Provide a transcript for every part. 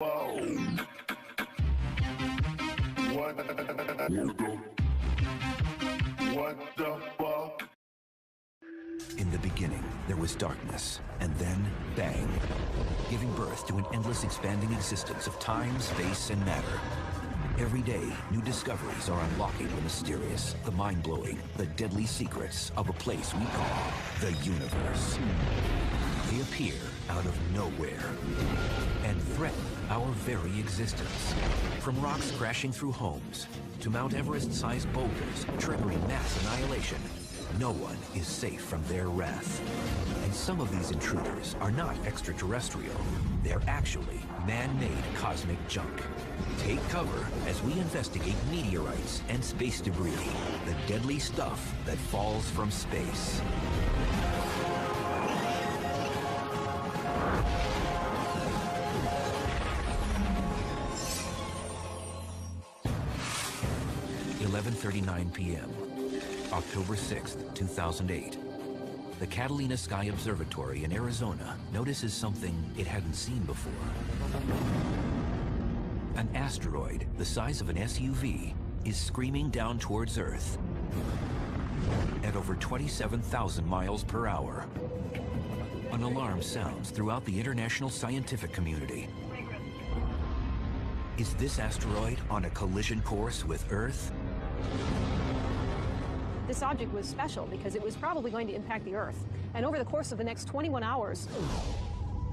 In the beginning, there was darkness, and then, bang, giving birth to an endless expanding existence of time, space, and matter. Every day, new discoveries are unlocking the mysterious, the mind-blowing, the deadly secrets of a place we call the universe. They appear out of nowhere and threaten our very existence. From rocks crashing through homes to Mount Everest-sized boulders triggering mass annihilation, no one is safe from their wrath. And some of these intruders are not extraterrestrial. They're actually man-made cosmic junk. Take cover as we investigate meteorites and space debris, the deadly stuff that falls from space. (11:39 p.m.) October 6th, 2008. The Catalina Sky Observatory in Arizona notices something it hadn't seen before. An asteroid the size of an SUV is screaming down towards Earth at over 27,000 miles per hour. An alarm sounds throughout the international scientific community. Is this asteroid on a collision course with Earth? This object was special because it was probably going to impact the Earth. And over the course of the next 21 hours,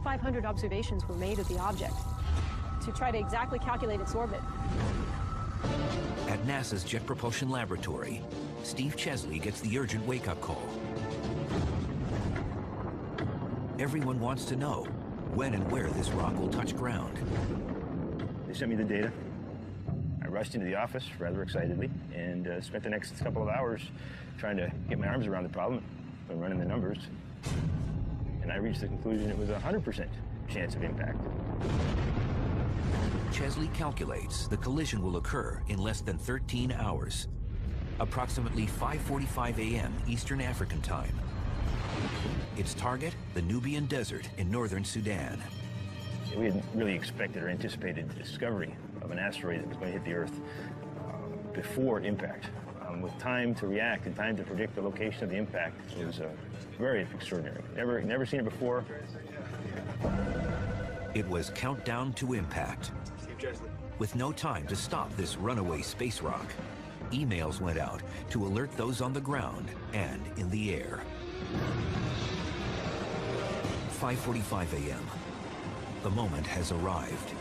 500 observations were made of the object to try to exactly calculate its orbit. At NASA's Jet Propulsion Laboratory, Steve Chesley gets the urgent wake-up call. Everyone wants to know when and where this rock will touch ground. They sent me the data. I rushed into the office rather excitedly and spent the next couple of hours trying to get my arms around the problem and running the numbers. And I reached the conclusion it was a 100% chance of impact. Chesley calculates the collision will occur in less than 13 hours, approximately 5:45 a.m. Eastern African time. Its target, the Nubian Desert in northern Sudan. We hadn't really expected or anticipated the discovery of an asteroid that was going to hit the Earth before impact. With time to react and time to predict the location of the impact, it was very extraordinary. Never seen it before. It was countdown to impact. With no time to stop this runaway space rock, emails went out to alert those on the ground and in the air. 5:45 a.m. The moment has arrived.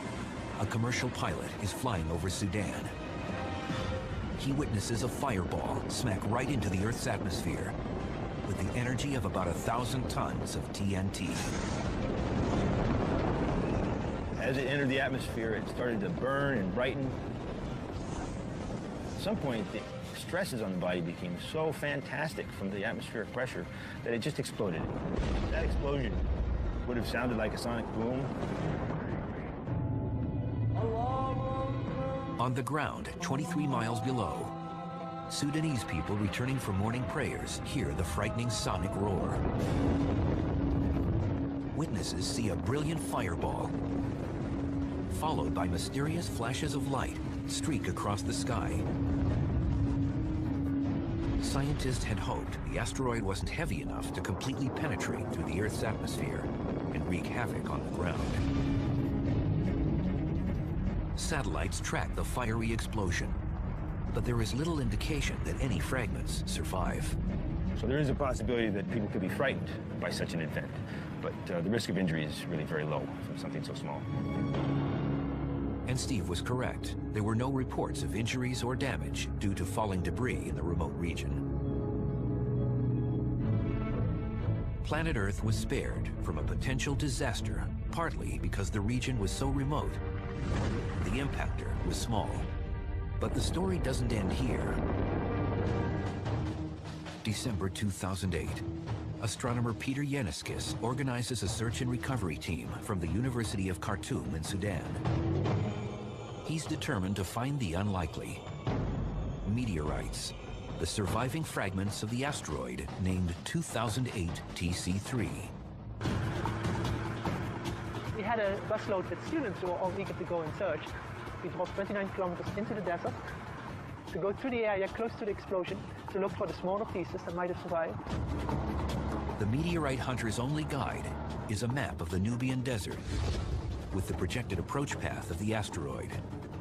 A commercial pilot is flying over Sudan. He witnesses a fireball smack right into the Earth's atmosphere with the energy of about 1,000 tons of TNT. As it entered the atmosphere, it started to burn and brighten. At some point, the stresses on the body became so fantastic from the atmospheric pressure that it just exploded. That explosion would have sounded like a sonic boom. On the ground, 23 miles below, Sudanese people returning from morning prayers hear the frightening sonic roar. Witnesses see a brilliant fireball, followed by mysterious flashes of light streak across the sky. Scientists had hoped the asteroid wasn't heavy enough to completely penetrate through the Earth's atmosphere and wreak havoc on the ground. Satellites track the fiery explosion, but there is little indication that any fragments survive. So there is a possibility that people could be frightened by such an event, but the risk of injury is really very low from something so small. And Steve was correct. There were no reports of injuries or damage due to falling debris in the remote region. Planet Earth was spared from a potential disaster, partly because the region was so remote. The impactor was small. But the story doesn't end here. December 2008. Astronomer Peter Yeniskis organizes a search and recovery team from the University of Khartoum in Sudan. He's determined to find the unlikely. Meteorites, the surviving fragments of the asteroid named 2008 TC3. We had a busload with students who were all eager to go in search. We drove 29 kilometers into the desert to go through the area close to the explosion to look for the smaller pieces that might have survived. The meteorite hunter's only guide is a map of the Nubian desert with the projected approach path of the asteroid.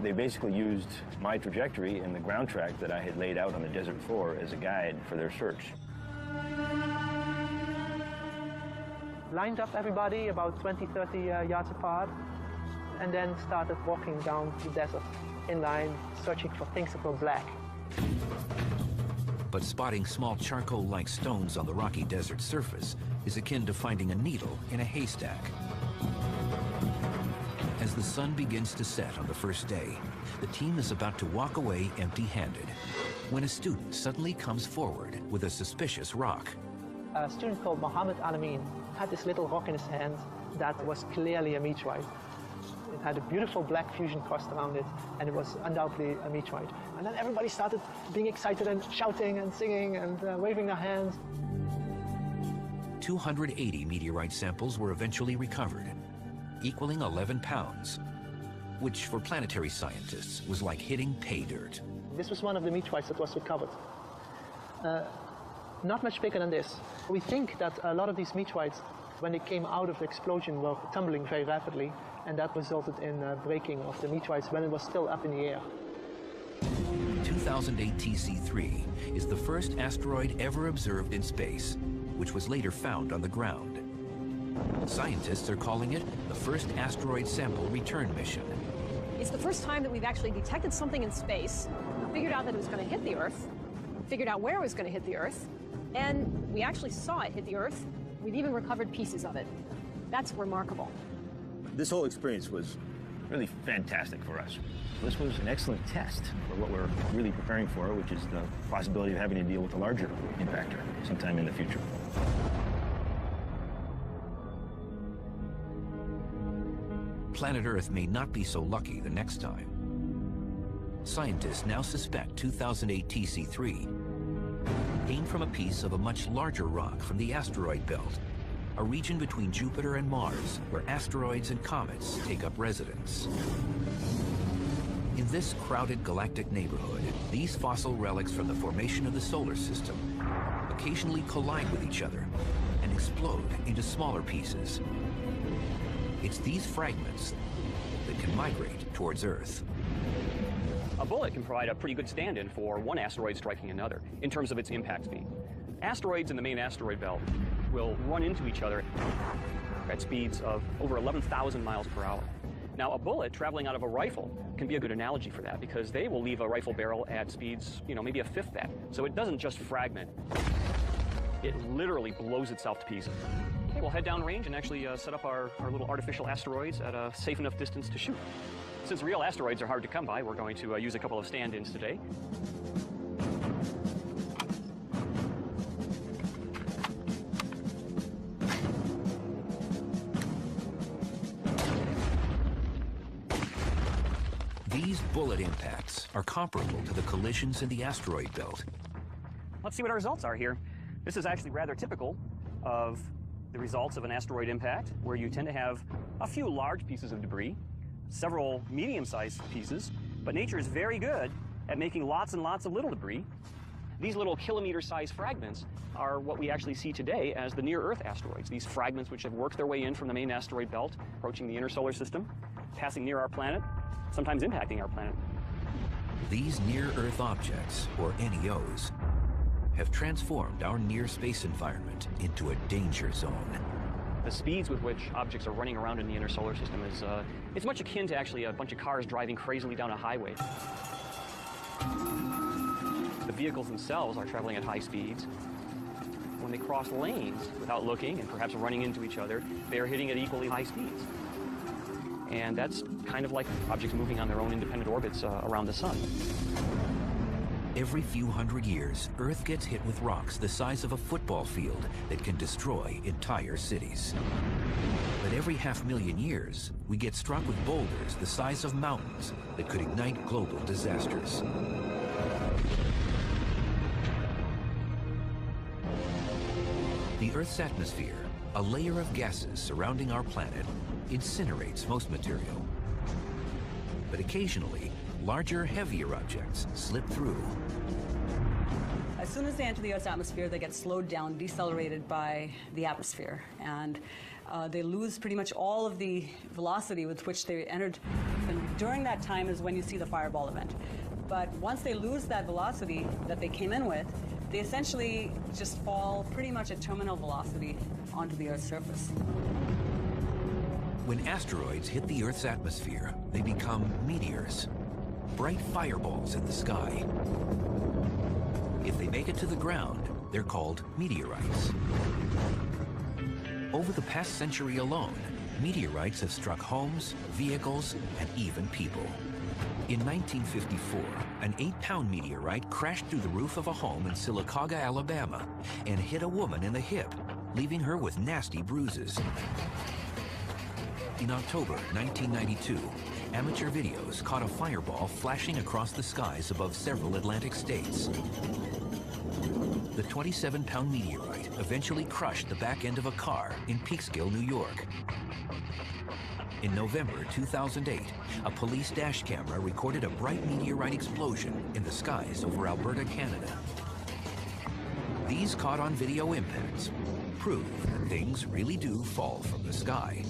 They basically used my trajectory and the ground track that I had laid out on the desert floor as a guide for their search. Lined up everybody about 20, 30 yards apart, and then started walking down the desert in line, searching for things that were black. But spotting small charcoal-like stones on the rocky desert surface is akin to finding a needle in a haystack. As the sun begins to set on the first day, the team is about to walk away empty-handed when a student suddenly comes forward with a suspicious rock. A student called Mohammed Alamin had this little rock in his hand that was clearly a meteorite. It had a beautiful black fusion crust around it, and it was undoubtedly a meteorite. And then everybody started being excited and shouting and singing and waving their hands. 280 meteorite samples were eventually recovered, equaling 11 pounds, which for planetary scientists was like hitting pay dirt. This was one of the meteorites that was recovered. Not much bigger than this. We think that a lot of these meteorites, when they came out of the explosion, were tumbling very rapidly, and that resulted in breaking of the meteorites when it was still up in the air. 2008 TC3 is the first asteroid ever observed in space, which was later found on the ground. Scientists are calling it the first asteroid sample return mission. It's the first time that we've actually detected something in space, figured out that it was going to hit the Earth, figured out where it was going to hit the Earth, and we actually saw it hit the Earth. We've even recovered pieces of it. That's remarkable. This whole experience was really fantastic for us. This was an excellent test for what we're really preparing for, which is the possibility of having to deal with a larger impactor sometime in the future. Planet Earth may not be so lucky the next time. Scientists now suspect 2008 TC3 came from a piece of a much larger rock from the asteroid belt, a region between Jupiter and Mars where asteroids and comets take up residence. In this crowded galactic neighborhood, these fossil relics from the formation of the solar system occasionally collide with each other and explode into smaller pieces. It's these fragments that can migrate towards Earth. A bullet can provide a pretty good stand-in for one asteroid striking another in terms of its impact speed. Asteroids in the main asteroid belt will run into each other at speeds of over 11,000 miles per hour. Now, a bullet traveling out of a rifle can be a good analogy for that because they will leave a rifle barrel at speeds, maybe a fifth that. So it doesn't just fragment. It literally blows itself to pieces. Okay, we'll head downrange and actually set up our little artificial asteroids at a safe enough distance to shoot. Since real asteroids are hard to come by, we're going to use a couple of stand-ins today. These bullet impacts are comparable to the collisions in the asteroid belt. Let's see what our results are here. This is actually rather typical of the results of an asteroid impact, where you tend to have a few large pieces of debris, several medium-sized pieces, but nature is very good at making lots and lots of little debris. These little kilometer-sized fragments are what we actually see today as the near-Earth asteroids, these fragments which have worked their way in from the main asteroid belt, approaching the inner solar system, passing near our planet, sometimes impacting our planet. These near-Earth objects, or NEOs, have transformed our near-space environment into a danger zone. The speeds with which objects are running around in the inner solar system is it's much akin to actually a bunch of cars driving crazily down a highway. The vehicles themselves are traveling at high speeds. When they cross lanes without looking and perhaps running into each other, they are hitting at equally high speeds. And that's kind of like objects moving on their own independent orbits around the sun. Every few hundred years, Earth gets hit with rocks the size of a football field that can destroy entire cities. But every 500,000 years, we get struck with boulders the size of mountains that could ignite global disasters. The Earth's atmosphere, a layer of gases surrounding our planet, incinerates most material. But occasionally, larger, heavier objects slip through. As soon as they enter the Earth's atmosphere, they get slowed down, decelerated by the atmosphere, and they lose pretty much all of the velocity with which they entered. And during that time is when you see the fireball event. But once they lose that velocity that they came in with, they essentially just fall pretty much at terminal velocity onto the Earth's surface. When asteroids hit the Earth's atmosphere, they become meteors, bright fireballs in the sky. If they make it to the ground, they're called meteorites. Over the past century alone, meteorites have struck homes, vehicles, and even people. In 1954, an 8-pound meteorite crashed through the roof of a home in Sylacauga, Alabama, and hit a woman in the hip, leaving her with nasty bruises. In October 1992, amateur videos caught a fireball flashing across the skies above several Atlantic states. The 27-pound meteorite eventually crushed the back end of a car in Peekskill, New York. In November 2008, a police dash camera recorded a bright meteorite explosion in the skies over Alberta, Canada. These caught-on-video impacts prove that things really do fall from the sky.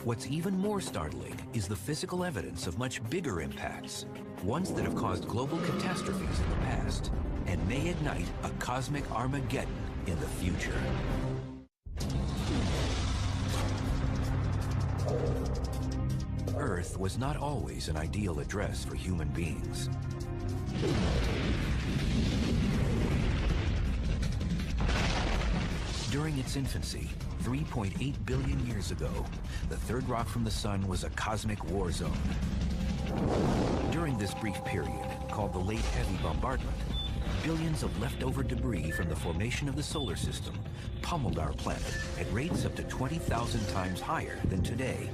What's even more startling is the physical evidence of much bigger impacts, ones that have caused global catastrophes in the past, and may ignite a cosmic Armageddon in the future. Earth was not always an ideal address for human beings. During its infancy, 3.8 billion years ago, the third rock from the sun was a cosmic war zone. During this brief period, called the Late Heavy Bombardment, billions of leftover debris from the formation of the solar system pummeled our planet at rates up to 20,000 times higher than today.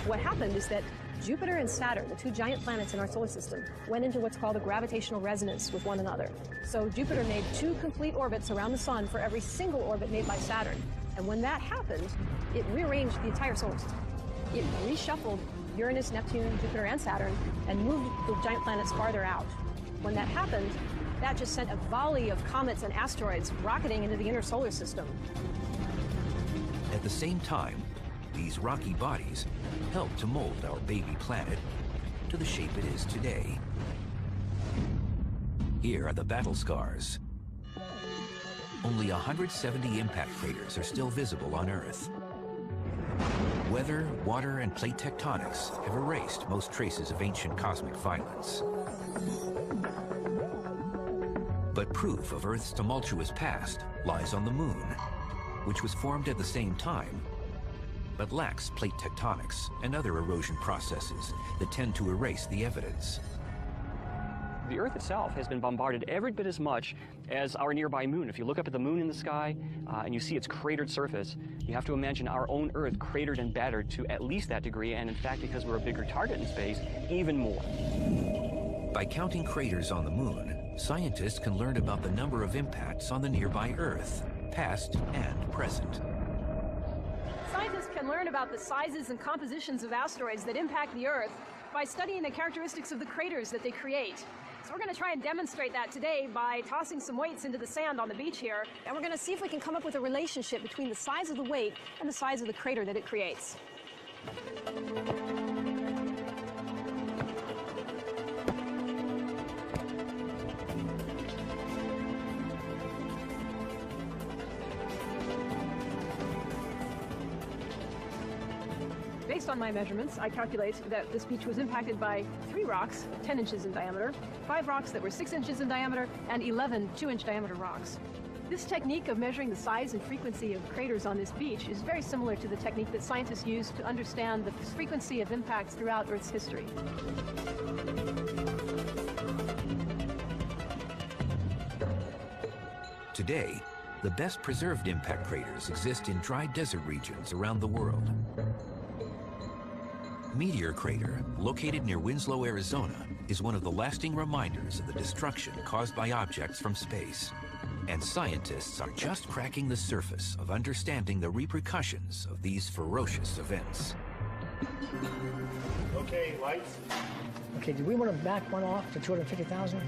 What happened is that Jupiter and Saturn, the two giant planets in our solar system, went into what's called a gravitational resonance with one another. So Jupiter made 2 complete orbits around the sun for every single orbit made by Saturn. And when that happened, it rearranged the entire solar system. It reshuffled Uranus, Neptune, Jupiter, and Saturn, and moved the giant planets farther out. When that happened, that just sent a volley of comets and asteroids rocketing into the inner solar system. At the same time, these rocky bodies helped to mold our baby planet to the shape it is today. Here are the battle scars. Only 170 impact craters are still visible on Earth. Weather, water, and plate tectonics have erased most traces of ancient cosmic violence. But proof of Earth's tumultuous past lies on the Moon, which was formed at the same time, but lacks plate tectonics and other erosion processes that tend to erase the evidence. The Earth itself has been bombarded every bit as much as our nearby moon. If you look up at the moon in the sky and you see its cratered surface, you have to imagine our own Earth cratered and battered to at least that degree, and in fact, because we're a bigger target in space, even more. By counting craters on the moon, scientists can learn about the number of impacts on the nearby Earth, past and present. Scientists can learn about the sizes and compositions of asteroids that impact the Earth by studying the characteristics of the craters that they create. So we're going to try and demonstrate that today by tossing some weights into the sand on the beach here, and we're going to see if we can come up with a relationship between the size of the weight and the size of the crater that it creates. Based on my measurements, I calculate that this beach was impacted by 3 rocks 10 inches in diameter, 5 rocks that were 6 inches in diameter, and 11 2-inch diameter rocks. This technique of measuring the size and frequency of craters on this beach is very similar to the technique that scientists use to understand the frequency of impacts throughout Earth's history. Today, the best preserved impact craters exist in dry desert regions around the world. Meteor Crater, located near Winslow, Arizona, is one of the lasting reminders of the destruction caused by objects from space. And scientists are just cracking the surface of understanding the repercussions of these ferocious events. Okay, lights. Okay, do we want to back one off to 250,000?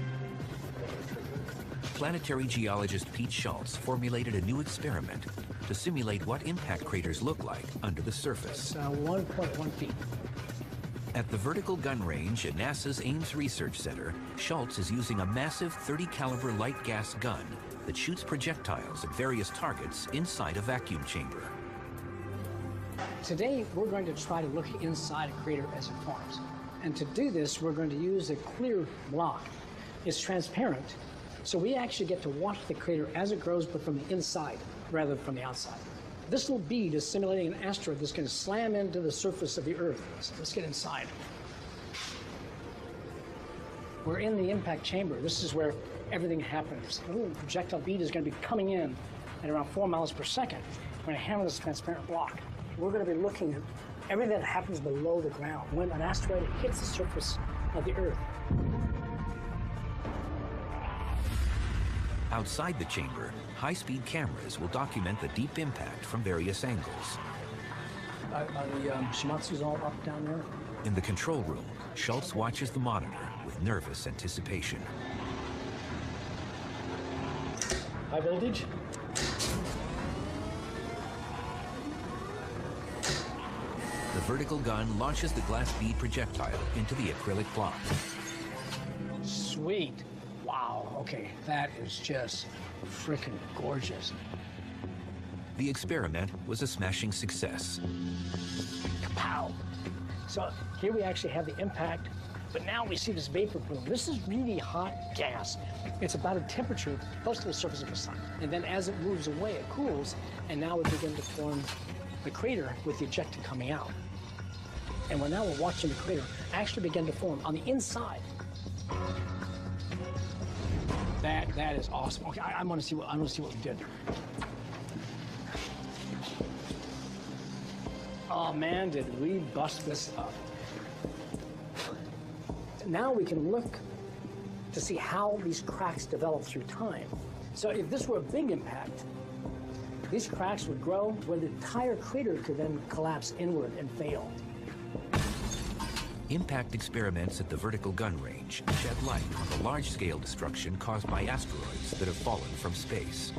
Planetary geologist Pete Schultz formulated a new experiment to simulate what impact craters look like under the surface. 1.1 feet. At the vertical gun range at NASA's Ames Research Center, Schultz is using a massive 30 caliber light gas gun that shoots projectiles at various targets inside a vacuum chamber. Today, we're going to try to look inside a crater as it forms. And to do this, we're going to use a clear block. It's transparent, so we actually get to watch the crater as it grows, but from the inside rather than from the outside. This little bead is simulating an asteroid that's going to slam into the surface of the Earth. So let's get inside. We're in the impact chamber. This is where everything happens. The little projectile bead is going to be coming in at around 4 miles per second. We're going to hammer this transparent block. We're going to be looking at everything that happens below the ground when an asteroid hits the surface of the Earth. Outside the chamber, high-speed cameras will document the deep impact from various angles. Are the Shimatsus all up down there? In the control room, Schultz watches the monitor with nervous anticipation. High voltage? The vertical gun launches the glass bead projectile into the acrylic block. Sweet. Wow, okay, that is just freaking gorgeous. The experiment was a smashing success. Kapow! So here we actually have the impact, but now we see this vapor plume. This is really hot gas. It's about a temperature close to the surface of the sun. And then as it moves away, it cools, and now we begin to form the crater with the ejecta coming out. And now we're watching the crater actually begin to form on the inside. That is awesome. Okay, I want to see what we did. Oh man, did we bust this up? Now we can look to see how these cracks develop through time. So if this were a big impact, these cracks would grow where the entire crater could then collapse inward and fail. Impact experiments at the vertical gun range shed light on the large-scale destruction caused by asteroids that have fallen from space.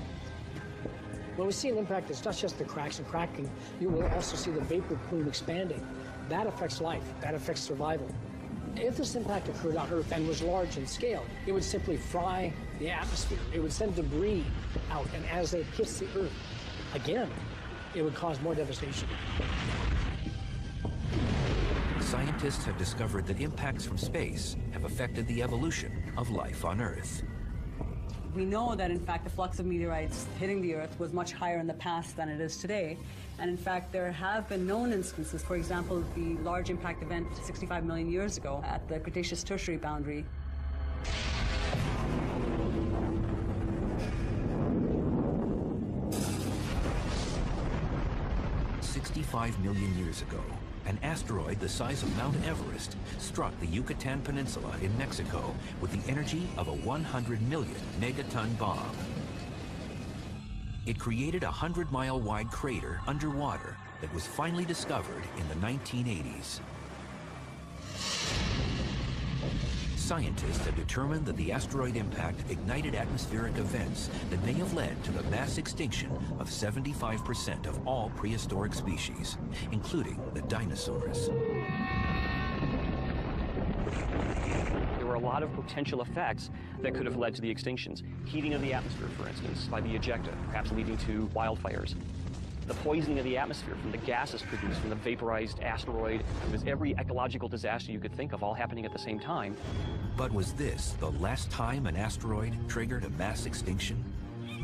When we see an impact, it's not just the cracks and cracking. You will also see the vapor plume expanding. That affects life. That affects survival. If this impact occurred on Earth and was large in scale, it would simply fry the atmosphere. It would send debris out, and as it hits the Earth, again, it would cause more devastation. Scientists have discovered that impacts from space have affected the evolution of life on Earth. We know that, in fact, the flux of meteorites hitting the Earth was much higher in the past than it is today. And in fact, there have been known instances, for example, the large impact event 65 million years ago at the Cretaceous-Tertiary boundary. 65 million years ago, an asteroid the size of Mount Everest struck the Yucatan Peninsula in Mexico with the energy of a 100 million megaton bomb. It created a 100-mile wide crater underwater that was finally discovered in the 1980s. Scientists have determined that the asteroid impact ignited atmospheric events that may have led to the mass extinction of 75% of all prehistoric species, including the dinosaurs. There were a lot of potential effects that could have led to the extinctions. Heating of the atmosphere, for instance, by the ejecta, perhaps leading to wildfires. The poisoning of the atmosphere from the gases produced from the vaporized asteroid. It was every ecological disaster you could think of all happening at the same time. But was this the last time an asteroid triggered a mass extinction?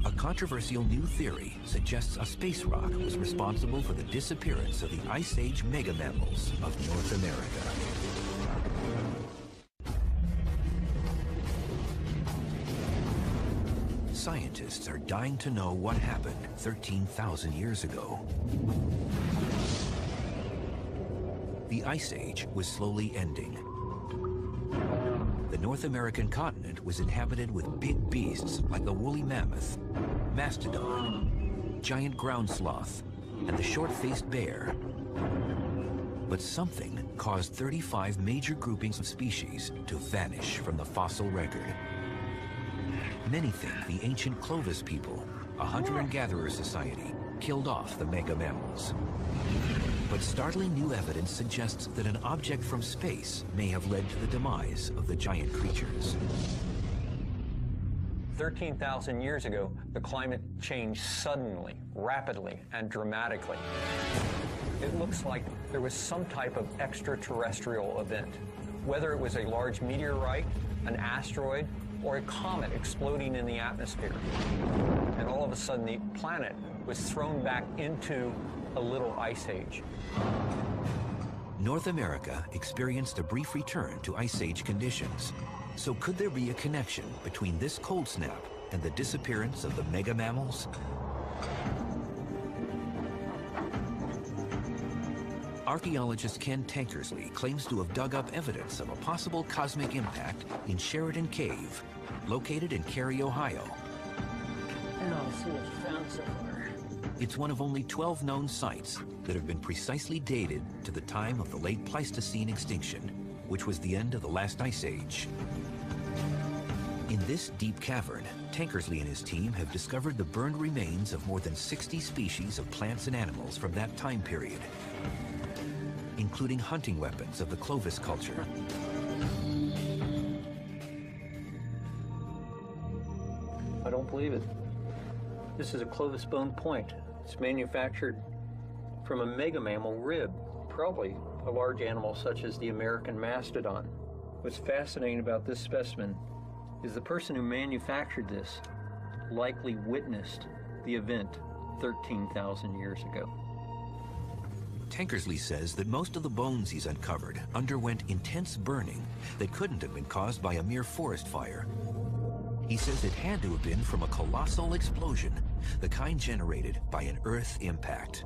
A controversial new theory suggests a space rock was responsible for the disappearance of the Ice Age megamammals of North America. Scientists are dying to know what happened 13,000 years ago. The Ice Age was slowly ending. The North American continent was inhabited with big beasts like the woolly mammoth, mastodon, giant ground sloth, and the short-faced bear. But something caused 35 major groupings of species to vanish from the fossil record. Many think the ancient Clovis people, a hunter and gatherer society, killed off the mega mammals. But startling new evidence suggests that an object from space may have led to the demise of the giant creatures. 13,000 years ago, the climate changed suddenly, rapidly, and dramatically. It looks like there was some type of extraterrestrial event, whether it was a large meteorite, an asteroid, or a comet exploding in the atmosphere. And all of a sudden, the planet was thrown back into a little ice age. North America experienced a brief return to ice age conditions. So could there be a connection between this cold snap and the disappearance of the mega mammals? Archaeologist Ken Tankersley claims to have dug up evidence of a possible cosmic impact in Sheridan Cave, located in Cary, Ohio. And I'll see what you found so far. It's one of only 12 known sites that have been precisely dated to the time of the late Pleistocene extinction, which was the end of the last ice age. In this deep cavern, Tankersley and his team have discovered the burned remains of more than 60 species of plants and animals from that time period, including hunting weapons of the Clovis culture. I don't believe it. This is a Clovis bone point. It's manufactured from a megamammal rib, probably a large animal such as the American mastodon. What's fascinating about this specimen is the person who manufactured this likely witnessed the event 13,000 years ago. Tankersley says that most of the bones he's uncovered underwent intense burning that couldn't have been caused by a mere forest fire. He says it had to have been from a colossal explosion, the kind generated by an Earth impact.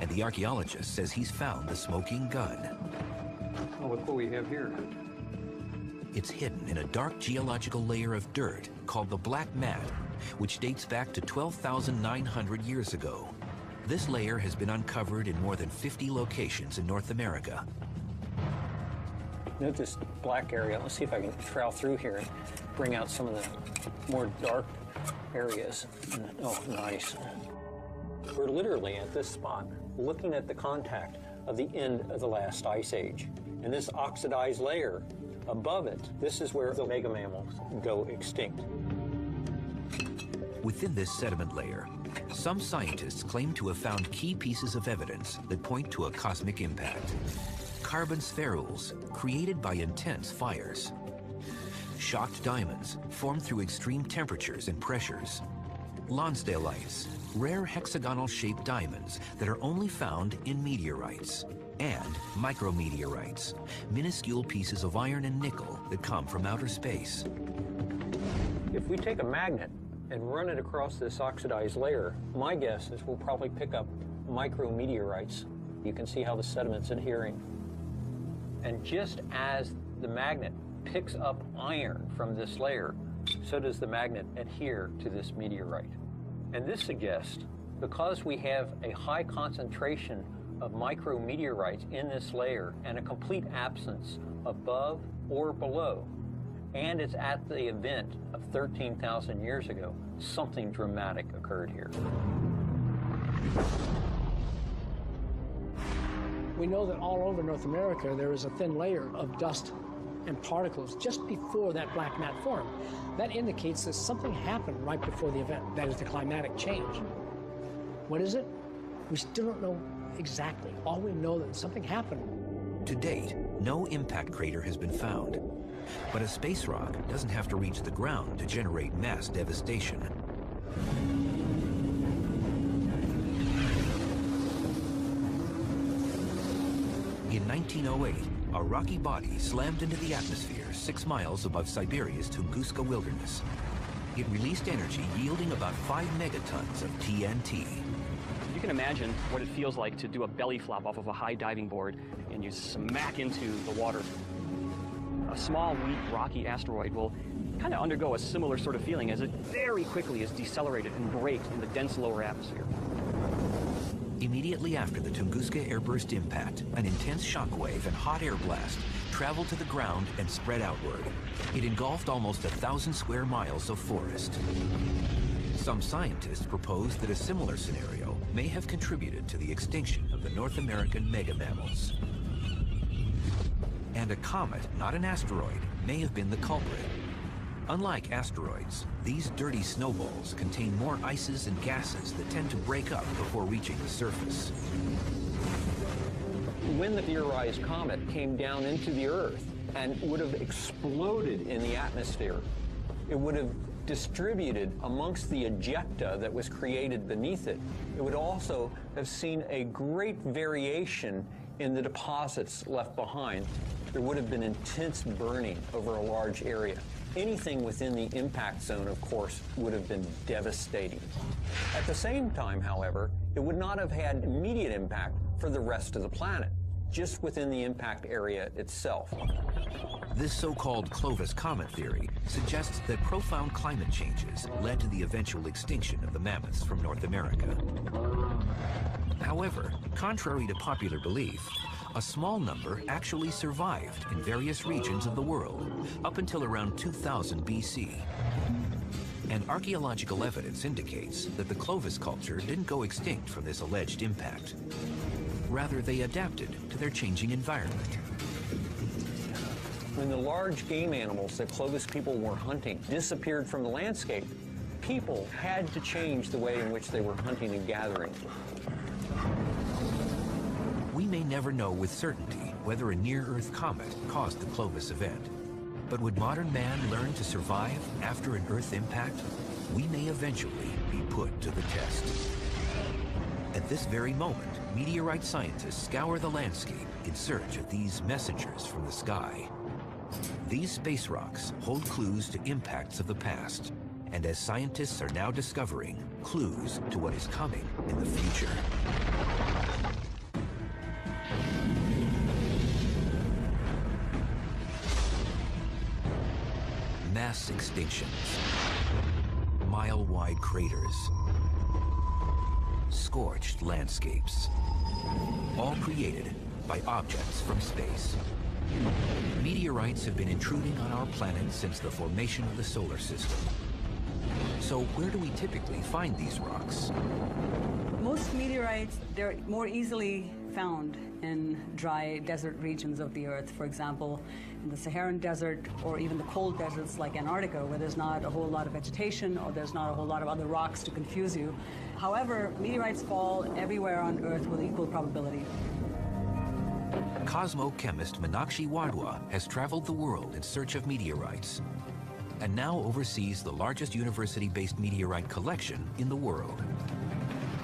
And the archaeologist says he's found the smoking gun. Oh, look what we have here. It's hidden in a dark geological layer of dirt called the Black Mat, which dates back to 12,900 years ago. This layer has been uncovered in more than 50 locations in North America. Note this black area. Let's see if I can trowel through here and bring out some of the more dark areas. Oh, nice. We're literally at this spot, looking at the contact of the end of the last ice age. And this oxidized layer above it, this is where the megamammals go extinct. Within this sediment layer, some scientists claim to have found key pieces of evidence that point to a cosmic impact. Carbon spherules created by intense fires. Shocked diamonds formed through extreme temperatures and pressures. Lonsdale-ites, rare hexagonal-shaped diamonds that are only found in meteorites. And micrometeorites, minuscule pieces of iron and nickel that come from outer space. If we take a magnet and run it across this oxidized layer, my guess is we'll probably pick up micrometeorites. You can see how the sediment's adhering. And just as the magnet picks up iron from this layer, so does the magnet adhere to this meteorite. And this suggests, because we have a high concentration of micrometeorites in this layer and a complete absence above or below, and it's at the event of 13,000 years ago, something dramatic occurred here. We know that all over North America there is a thin layer of dust and particles just before that black mat formed. That indicates that something happened right before the event. That is the climatic change. What is it? We still don't know exactly. All we know that something happened. To date, no impact crater has been found. But a space rock doesn't have to reach the ground to generate mass devastation. In 1908, a rocky body slammed into the atmosphere 6 miles above Siberia's Tunguska wilderness. It released energy yielding about 5 megatons of TNT. You can imagine what it feels like to do a belly flop off of a high diving board and you smack into the water. A small, weak, rocky asteroid will kind of undergo a similar sort of feeling as it very quickly is decelerated and breaks in the dense lower atmosphere. Immediately after the Tunguska airburst impact, an intense shockwave and hot air blast traveled to the ground and spread outward. It engulfed almost 1,000 square miles of forest. Some scientists propose that a similar scenario may have contributed to the extinction of the North American megamammals. And a comet, not an asteroid, may have been the culprit. Unlike asteroids, these dirty snowballs contain more ices and gases that tend to break up before reaching the surface. When the theorized comet came down into the Earth and would have exploded in the atmosphere, it would have distributed amongst the ejecta that was created beneath it. It would also have seen a great variation in the deposits left behind. There would have been intense burning over a large area. Anything within the impact zone, of course, would have been devastating. At the same time, however, it would not have had immediate impact for the rest of the planet, just within the impact area itself. This so-called Clovis comet theory suggests that profound climate changes led to the eventual extinction of the mammoths from North America. However, contrary to popular belief, a small number actually survived in various regions of the world up until around 2000 BC. And archaeological evidence indicates that the Clovis culture didn't go extinct from this alleged impact. Rather, they adapted to their changing environment. When the large game animals that Clovis people were hunting disappeared from the landscape, people had to change the way in which they were hunting and gathering. We may never know with certainty whether a near-Earth comet caused the Clovis event. But would modern man learn to survive after an Earth impact? We may eventually be put to the test. At this very moment, meteorite scientists scour the landscape in search of these messengers from the sky. These space rocks hold clues to impacts of the past, and as scientists are now discovering, clues to what is coming in the future. Mass extinctions, mile-wide craters, scorched landscapes, all created by objects from space. Meteorites have been intruding on our planet since the formation of the solar system. So where do we typically find these rocks? Most meteorites, they're more easily found in dry desert regions of the Earth. For example, in the Saharan desert or even the cold deserts like Antarctica, where there's not a whole lot of vegetation or there's not a whole lot of other rocks to confuse you. However, meteorites fall everywhere on Earth with equal probability. Cosmochemist Meenakshi Wadhwa has traveled the world in search of meteorites and now oversees the largest university-based meteorite collection in the world.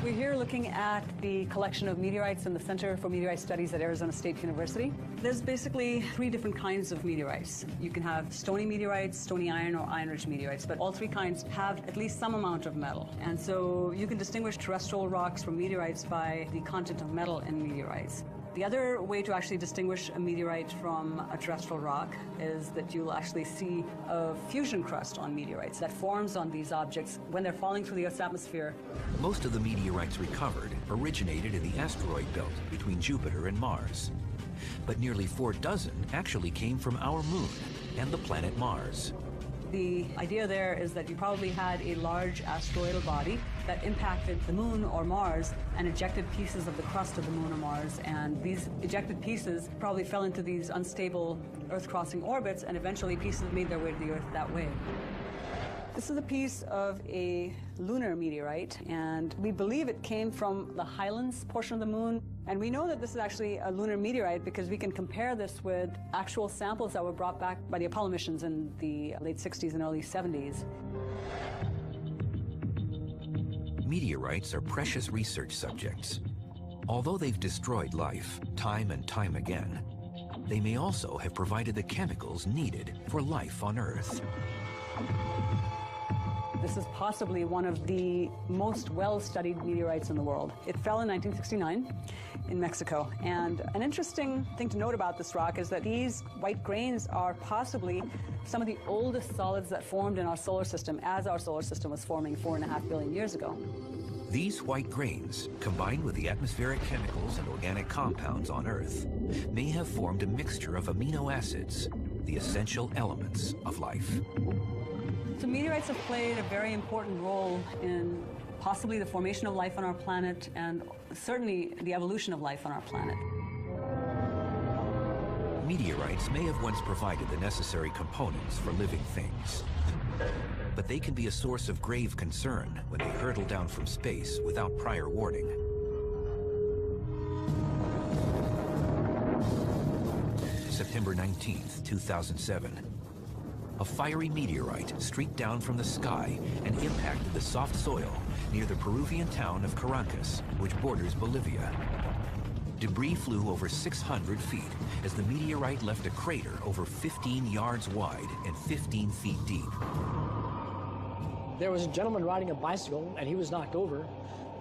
We're here looking at the collection of meteorites in the Center for Meteorite Studies at Arizona State University. There's basically 3 different kinds of meteorites. You can have stony meteorites, stony iron, or iron-rich meteorites, but all 3 kinds have at least some amount of metal. And so you can distinguish terrestrial rocks from meteorites by the content of metal in meteorites. The other way to actually distinguish a meteorite from a terrestrial rock is that you'll actually see a fusion crust on meteorites that forms on these objects when they're falling through the Earth's atmosphere. Most of the meteorites recovered originated in the asteroid belt between Jupiter and Mars. But nearly 4 dozen actually came from our moon and the planet Mars. The idea there is that you probably had a large asteroidal body that impacted the moon or Mars and ejected pieces of the crust of the moon or Mars, and these ejected pieces probably fell into these unstable Earth-crossing orbits, and eventually pieces made their way to the Earth that way. This is a piece of a lunar meteorite, and we believe it came from the Highlands portion of the moon. And we know that this is actually a lunar meteorite because we can compare this with actual samples that were brought back by the Apollo missions in the late 60s and early 70s. Meteorites are precious research subjects. Although they've destroyed life time and time again, they may also have provided the chemicals needed for life on Earth. This is possibly one of the most well-studied meteorites in the world. It fell in 1969 in Mexico. And an interesting thing to note about this rock is that these white grains are possibly some of the oldest solids that formed in our solar system as our solar system was forming 4.5 billion years ago. These white grains, combined with the atmospheric chemicals and organic compounds on Earth, may have formed a mixture of amino acids, the essential elements of life. So meteorites have played a very important role in possibly the formation of life on our planet and certainly the evolution of life on our planet. Meteorites may have once provided the necessary components for living things, but they can be a source of grave concern when they hurtle down from space without prior warning. September 19th, 2007. A fiery meteorite streaked down from the sky and impacted the soft soil near the Peruvian town of Caracas, which borders Bolivia. Debris flew over 600 feet as the meteorite left a crater over 15 yards wide and 15 feet deep. There was a gentleman riding a bicycle, and he was knocked over.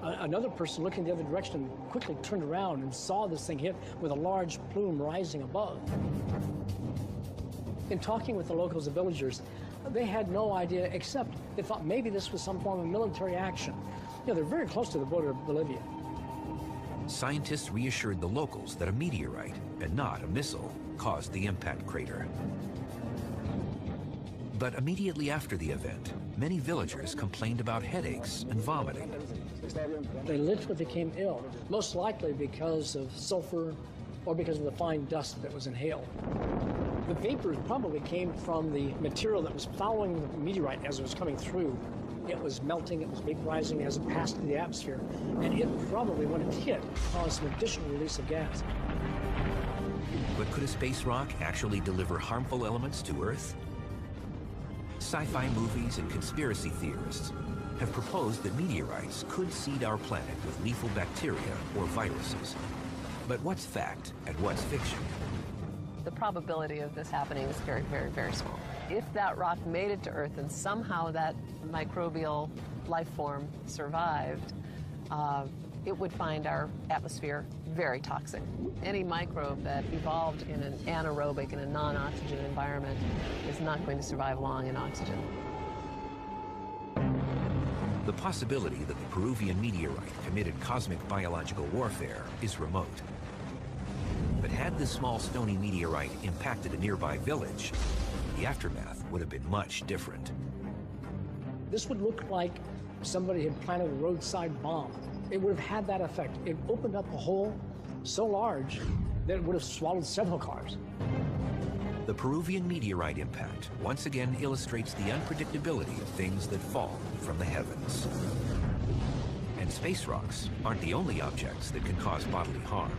Another person looking the other direction quickly turned around and saw this thing hit with a large plume rising above. In talking with the locals, the villagers, they had no idea, except they thought maybe this was some form of military action. You know, they're very close to the border of Bolivia. Scientists reassured the locals that a meteorite, and not a missile, caused the impact crater. But immediately after the event, many villagers complained about headaches and vomiting. They literally became ill, most likely because of sulfur or because of the fine dust that was inhaled. The vapors probably came from the material that was following the meteorite as it was coming through. It was melting, it was vaporizing as it passed through the atmosphere, and it probably, when it hit, caused some additional release of gas. But could a space rock actually deliver harmful elements to Earth? Sci-fi movies and conspiracy theorists have proposed that meteorites could seed our planet with lethal bacteria or viruses. But what's fact and what's fiction? The probability of this happening is very, very, very small. If that rock made it to Earth and somehow that microbial life form survived, it would find our atmosphere very toxic. Any microbe that evolved in an anaerobic, in a non-oxygen environment, is not going to survive long in oxygen. The possibility that the Peruvian meteorite committed cosmic biological warfare is remote. But had this small stony meteorite impacted a nearby village, the aftermath would have been much different. This would look like somebody had planted a roadside bomb. It would have had that effect. It opened up a hole so large that it would have swallowed several cars. The Peruvian meteorite impact once again illustrates the unpredictability of things that fall from the heavens. And space rocks aren't the only objects that can cause bodily harm.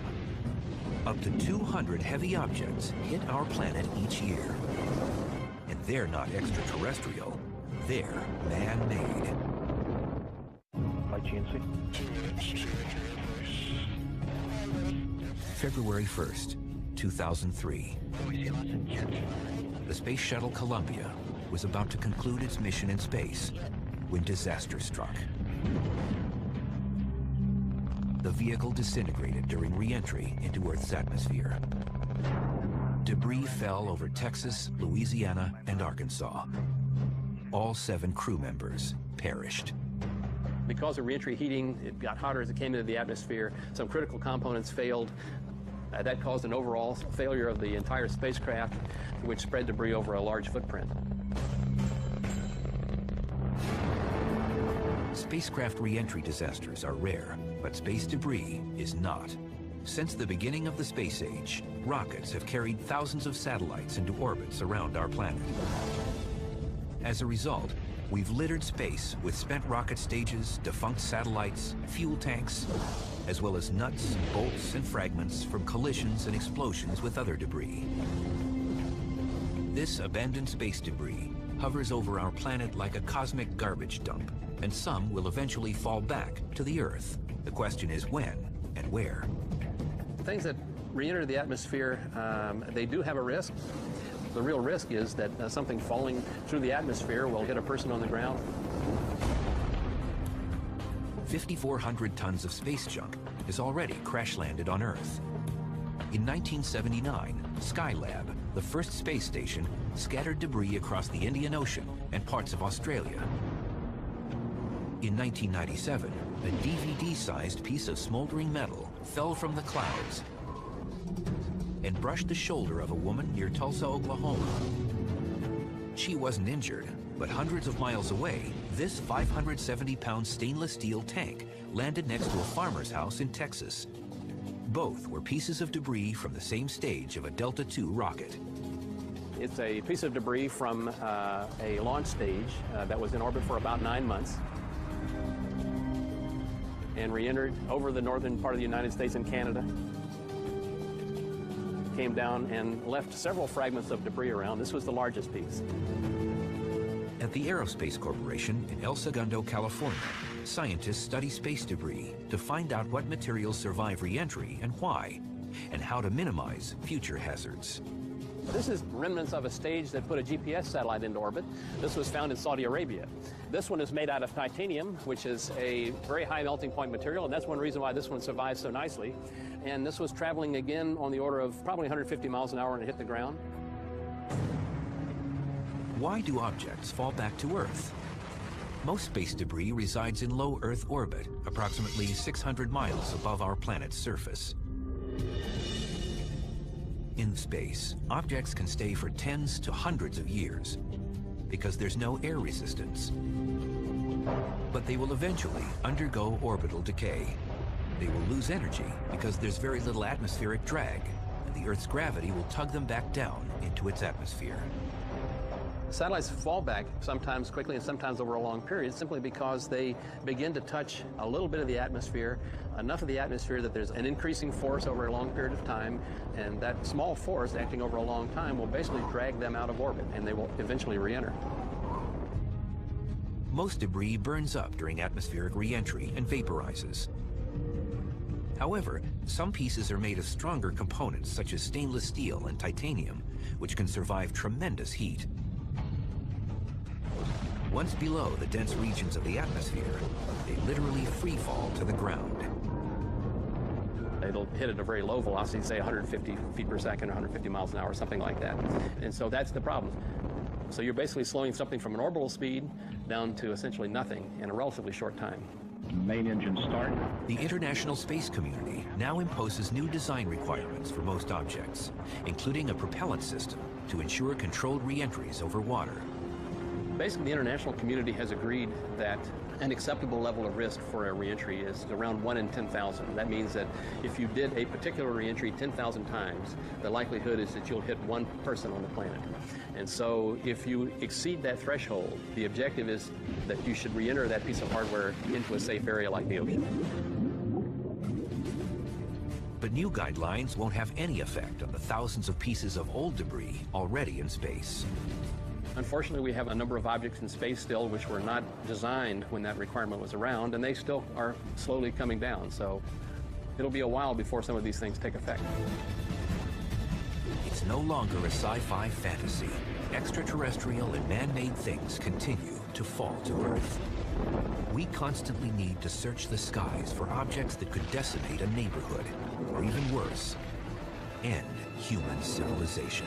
Up to 200 heavy objects hit our planet each year. And they're not extraterrestrial, they're man-made. February 1st, 2003. The Space Shuttle Columbia was about to conclude its mission in space when disaster struck. The vehicle disintegrated during re-entry into Earth's atmosphere. Debris fell over Texas, Louisiana, and Arkansas. All 7 crew members perished. Because of re-entry heating, it got hotter as it came into the atmosphere. Some critical components failed. That caused an overall failure of the entire spacecraft, which spread debris over a large footprint. Spacecraft re-entry disasters are rare, but space debris is not. Since the beginning of the space age, rockets have carried thousands of satellites into orbits around our planet. As a result, we've littered space with spent rocket stages, defunct satellites, fuel tanks, as well as nuts, bolts, and fragments from collisions and explosions with other debris. This abandoned space debris hovers over our planet like a cosmic garbage dump, and some will eventually fall back to the Earth. The question is when and where. Things that re-enter the atmosphere, they do have a risk. The real risk is that something falling through the atmosphere will hit a person on the ground. 5,400 tons of space junk has already crash-landed on Earth. In 1979, Skylab, the first space station, scattered debris across the Indian Ocean and parts of Australia. In 1997, a DVD-sized piece of smoldering metal fell from the clouds and brushed the shoulder of a woman near Tulsa, Oklahoma. She wasn't injured, but hundreds of miles away, this 570-pound stainless steel tank landed next to a farmer's house in Texas. Both were pieces of debris from the same stage of a Delta II rocket. It's a piece of debris from a launch stage that was in orbit for about 9 months and re-entered over the northern part of the United States and Canada. Came down and left several fragments of debris around. This was the largest piece. At the Aerospace Corporation in El Segundo, California, scientists study space debris to find out what materials survive re-entry and why, and how to minimize future hazards. This is remnants of a stage that put a GPS satellite into orbit. This was found in Saudi Arabia. This one is made out of titanium, which is a very high melting point material, and that's one reason why this one survives so nicely. And this was traveling again on the order of probably 150 miles an hour when it hit the ground. Why do objects fall back to Earth? Most space debris resides in low Earth orbit, approximately 600 miles above our planet's surface. In space, objects can stay for tens to hundreds of years because there's no air resistance. But they will eventually undergo orbital decay. They will lose energy because there's very little atmospheric drag, and the Earth's gravity will tug them back down into its atmosphere. Satellites fall back sometimes quickly and sometimes over a long period simply because they begin to touch a little bit of the atmosphere, enough of the atmosphere that there's an increasing force over a long period of time, and that small force acting over a long time will basically drag them out of orbit, and they will eventually re-enter. Most debris burns up during atmospheric re-entry and vaporizes. However, some pieces are made of stronger components such as stainless steel and titanium, which can survive tremendous heat. Once below the dense regions of the atmosphere, they literally free fall to the ground. It'll hit at a very low velocity, say 150 feet per second, 150 miles an hour, something like that. And so that's the problem. So you're basically slowing something from an orbital speed down to essentially nothing in a relatively short time. Main engine start. The international space community now imposes new design requirements for most objects, including a propellant system to ensure controlled re-entries over water. Basically, the international community has agreed that an acceptable level of risk for a reentry is around 1 in 10,000. That means that if you did a particular reentry 10,000 times, the likelihood is that you'll hit one person on the planet. And so if you exceed that threshold, the objective is that you should reenter that piece of hardware into a safe area like the ocean. But new guidelines won't have any effect on the thousands of pieces of old debris already in space. Unfortunately, we have a number of objects in space still which were not designed when that requirement was around, and they still are slowly coming down. So it'll be a while before some of these things take effect. It's no longer a sci-fi fantasy. Extraterrestrial and man-made things continue to fall to Earth. We constantly need to search the skies for objects that could decimate a neighborhood, or even worse, end human civilization.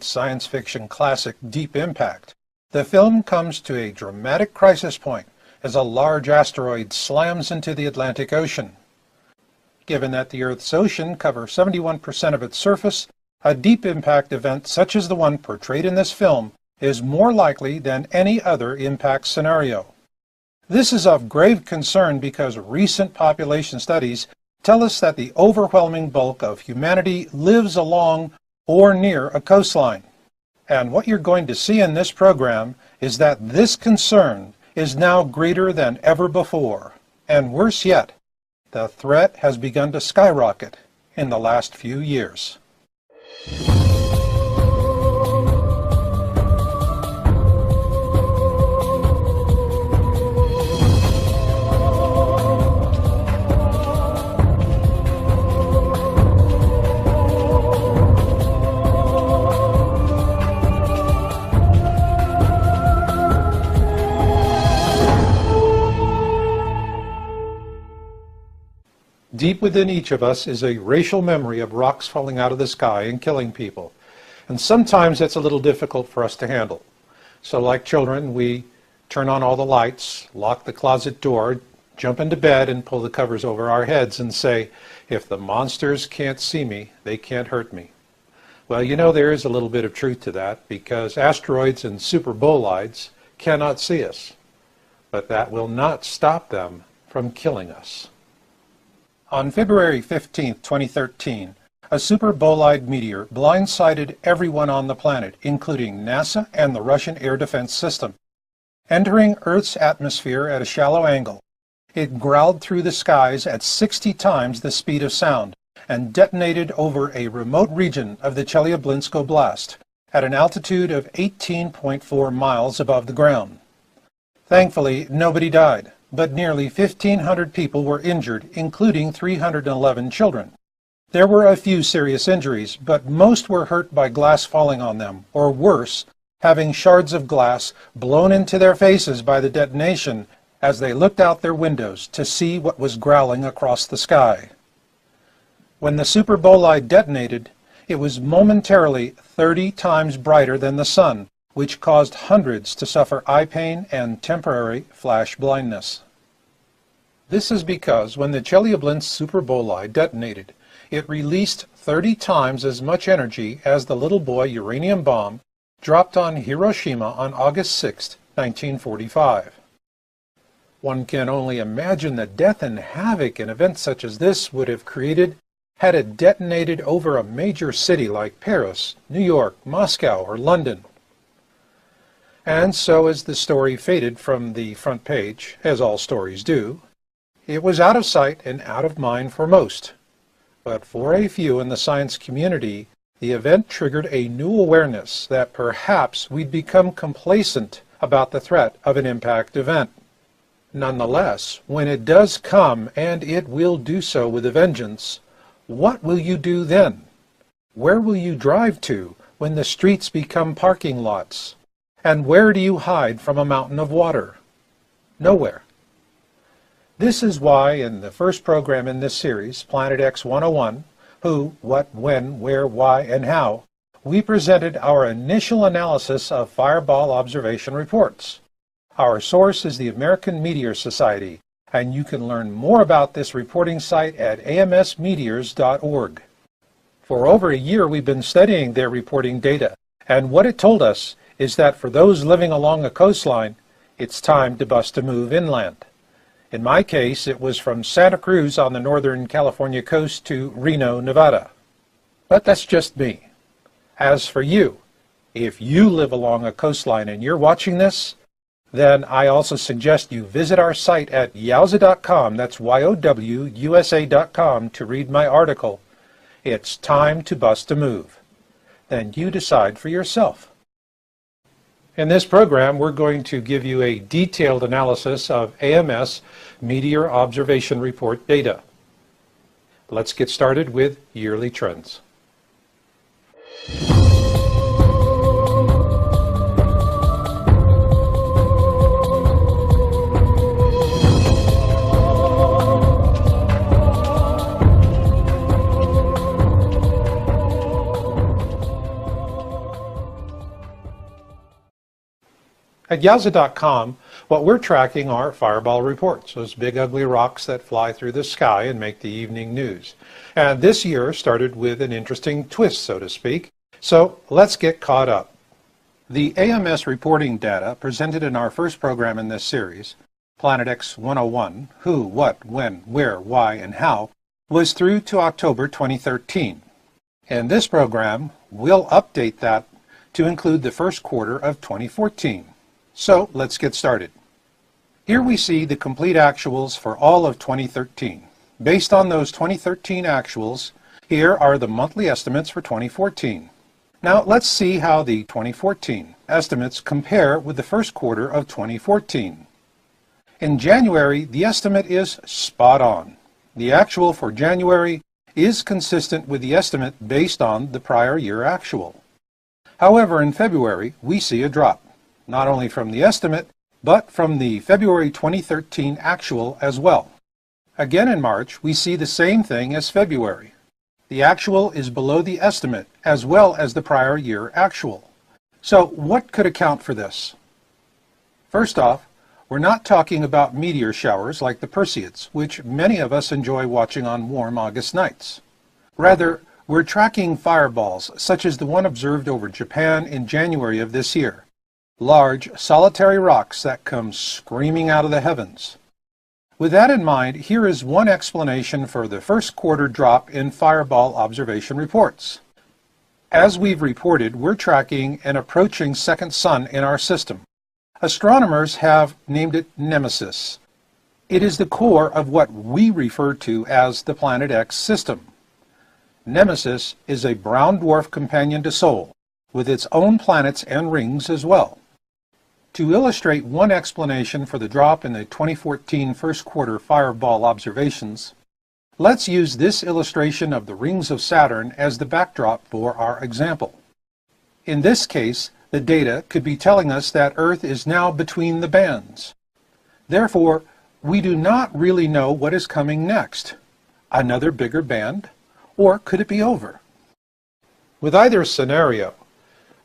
Science fiction classic Deep Impact, the film comes to a dramatic crisis point as a large asteroid slams into the Atlantic Ocean. Given that the Earth's ocean covers 71% of its surface, a deep impact event such as the one portrayed in this film is more likely than any other impact scenario. This is of grave concern because recent population studies tell us that the overwhelming bulk of humanity lives along or near a coastline. And what you're going to see in this program is that this concern is now greater than ever before. And worse yet, the threat has begun to skyrocket in the last few years. deep within each of us is a racial memory of rocks falling out of the sky and killing people. And sometimes that's a little difficult for us to handle. So like children, we turn on all the lights, lock the closet door, jump into bed and pull the covers over our heads and say, if the monsters can't see me, they can't hurt me. Well, you know, there is a little bit of truth to that, because asteroids and superbolides cannot see us. But that will not stop them from killing us. On February 15, 2013, a superbolide meteor blindsided everyone on the planet, including NASA and the Russian Air Defense System. Entering Earth's atmosphere at a shallow angle, it growled through the skies at 60 times the speed of sound and detonated over a remote region of the Chelyabinsk Oblast at an altitude of 18.4 miles above the ground. Thankfully, nobody died, but nearly 1,500 people were injured, including 311 children. There were a few serious injuries, but most were hurt by glass falling on them, or worse, having shards of glass blown into their faces by the detonation as they looked out their windows to see what was growling across the sky. When the superbolide detonated, it was momentarily 30 times brighter than the sun, which caused hundreds to suffer eye pain and temporary flash blindness. This is because when the Chelyabinsk superbolide detonated, it released 30 times as much energy as the little boy uranium bomb dropped on Hiroshima on August 6, 1945. One can only imagine the death and havoc an event such as this would have created had it detonated over a major city like Paris, New York, Moscow, or London. And so as the story faded from the front page, as all stories do, it was out of sight and out of mind for most. But for a few in the science community, the event triggered a new awareness that perhaps we'd become complacent about the threat of an impact event. Nonetheless, when it does come, and it will do so with a vengeance, what will you do then? Where will you drive to when the streets become parking lots? And where do you hide from a mountain of water? Nowhere. This is why in the first program in this series, Planet X 101, Who, What, When, Where, Why, and How, we presented our initial analysis of fireball observation reports. Our source is the American Meteor Society, and you can learn more about this reporting site at amsmeteors.org. For over a year we've been studying their reporting data, and what it told us is that for those living along a coastline, it's time to bust a move inland. In my case, it was from Santa Cruz on the northern California coast to Reno, Nevada. But that's just me. As for you, if you live along a coastline and you're watching this, then I also suggest you visit our site at yowza.com, that's YOWUSA.com, to read my article, It's Time to Bust a Move. Then you decide for yourself. In this program, we're going to give you a detailed analysis of AMS Meteor Observation Report data. Let's get started with yearly trends. At Yowza.com, what we're tracking are fireball reports, those big ugly rocks that fly through the sky and make the evening news. And this year started with an interesting twist, so to speak. So let's get caught up. The AMS reporting data presented in our first program in this series, Planet X 101, Who, What, When, Where, Why, and How, was through to October 2013. In this program, we'll update that to include the first quarter of 2014. So let's get started. Here we see the complete actuals for all of 2013. Based on those 2013 actuals, here are the monthly estimates for 2014. Now let's see how the 2014 estimates compare with the first quarter of 2014. In January, the estimate is spot on. The actual for January is consistent with the estimate based on the prior year actual. However, in February, we see a drop, not only from the estimate, but from the February 2013 actual as well. Again in March, we see the same thing as February. The actual is below the estimate as well as the prior year actual. So what could account for this? First off, we're not talking about meteor showers like the Perseids, which many of us enjoy watching on warm August nights. Rather, we're tracking fireballs such as the one observed over Japan in January of this year. Large, solitary rocks that come screaming out of the heavens. With that in mind, here is one explanation for the first quarter drop in fireball observation reports. As we've reported, we're tracking an approaching second sun in our system. Astronomers have named it Nemesis. It is the core of what we refer to as the Planet X system. Nemesis is a brown dwarf companion to Sol, with its own planets and rings as well. To illustrate one explanation for the drop in the 2014 first quarter fireball observations, let's use this illustration of the rings of Saturn as the backdrop for our example. In this case, the data could be telling us that Earth is now between the bands. Therefore, we do not really know what is coming next. Another bigger band? Or could it be over? With either scenario,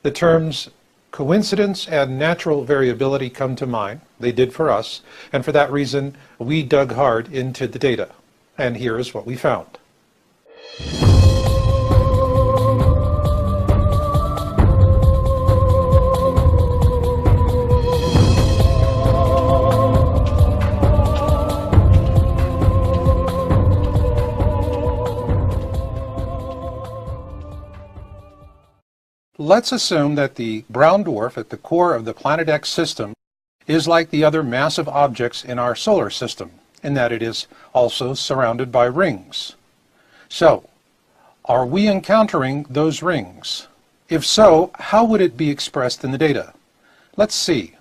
the terms coincidence and natural variability come to mind. They did for us, and for that reason, we dug hard into the data. And here is what we found. Let's assume that the brown dwarf at the core of the Planet X system is like the other massive objects in our solar system, in that it is also surrounded by rings. So, are we encountering those rings? If so, how would it be expressed in the data? Let's see.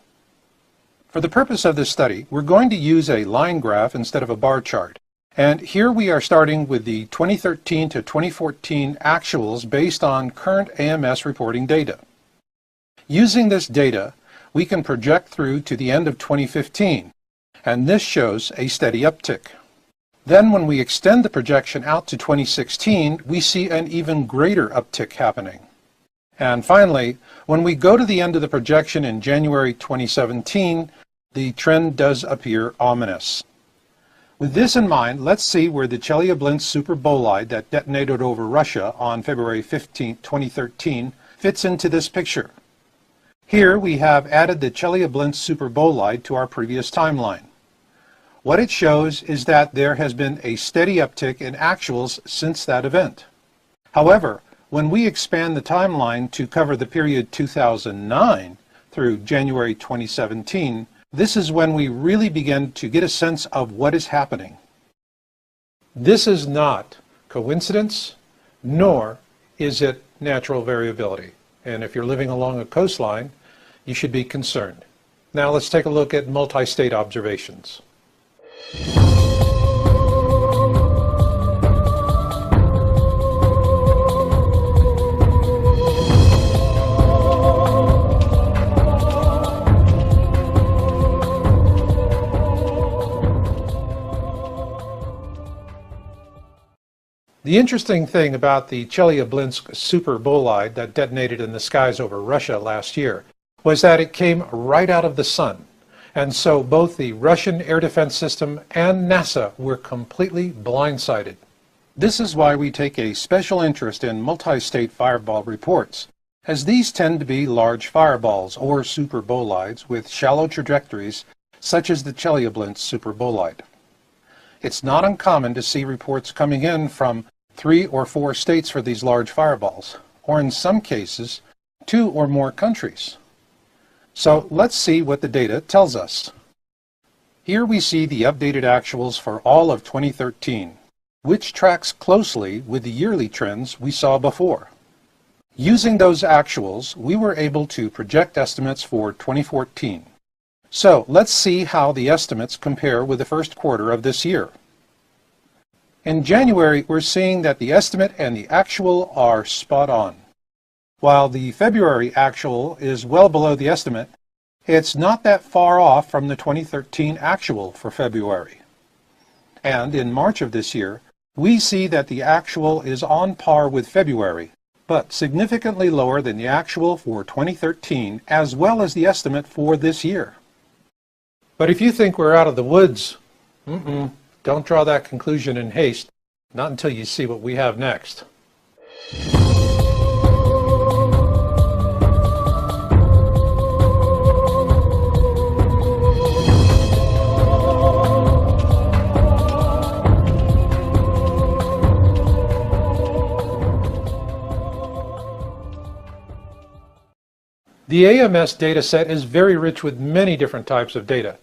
For the purpose of this study, we're going to use a line graph instead of a bar chart. And here we are starting with the 2013 to 2014 actuals based on current AMS reporting data. Using this data, we can project through to the end of 2015, and this shows a steady uptick. Then when we extend the projection out to 2016, we see an even greater uptick happening. And finally, when we go to the end of the projection in January 2017, the trend does appear ominous. With this in mind, let's see where the Chelyabinsk super bolide that detonated over Russia on February 15, 2013 fits into this picture. Here we have added the Chelyabinsk super bolide to our previous timeline. What it shows is that there has been a steady uptick in actuals since that event. However, when we expand the timeline to cover the period 2009 through January 2017, this is when we really begin to get a sense of what is happening. This is not coincidence, nor is it natural variability. And if you're living along a coastline, you should be concerned. Now let's take a look at multi-state observations. The interesting thing about the Chelyabinsk super bolide that detonated in the skies over Russia last year was that it came right out of the sun. And so both the Russian air defense system and NASA were completely blindsided. This is why we take a special interest in multi-state fireball reports, as these tend to be large fireballs or super bolides with shallow trajectories such as the Chelyabinsk super bolide. It's not uncommon to see reports coming in from 3 or 4 states for these large fireballs, or in some cases, 2 or more countries. So let's see what the data tells us. Here we see the updated actuals for all of 2013, which tracks closely with the yearly trends we saw before. Using those actuals, we were able to project estimates for 2014. So let's see how the estimates compare with the first quarter of this year. In January, we're seeing that the estimate and the actual are spot on. While the February actual is well below the estimate, it's not that far off from the 2013 actual for February. And in March of this year, we see that the actual is on par with February, but significantly lower than the actual for 2013, as well as the estimate for this year. But if you think we're out of the woods, don't draw that conclusion in haste, not until you see what we have next. The AMS data set is very rich with many different types of data,